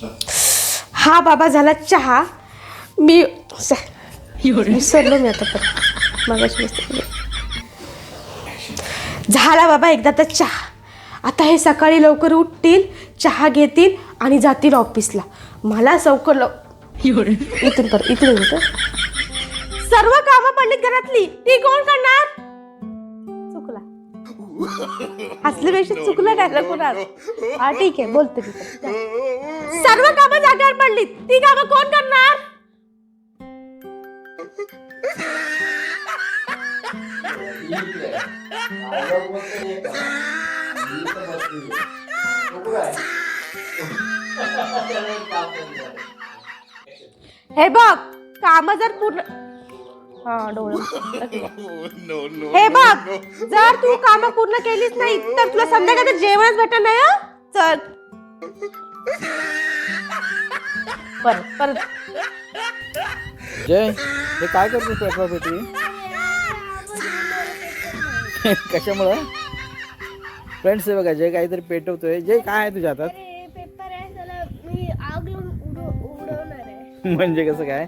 हा बाबा झाला चहा. मी विसरलो मी आता परत मगाशी विसरलो. झाला बाबा एकदाचा चहा. आता हे सकाळी लवकर उठतील, चहा घेतील आणि जातील ऑफिसला. मला इथून होतं. सर्व कामं पडलीत घरातली, ती कोण करणार? चुकला हसल्यापेक्षा चुकलं काय कोणाला. हा ठीक आहे बोलते मी. सर्व कामं जागेवर पडलीत, ती कामं कोण करणार? हे बघ काम जर पूर्ण हे बघ जर तू काम पूर्ण केलीच नाही तर तुला संध्याकाळी जेवणच भेटत नाही. चल परत जय, हे काय करतोस पेट्रोल पेटी? कशामुळं? फ्रेंड्स हे बघा, जय काहीतरी पेटवतोय. जय काय आहे तुझ्या हातात? पेपर आहे, त्याला मी आग लावून उडवणार आहे. म्हणजे कसं काय?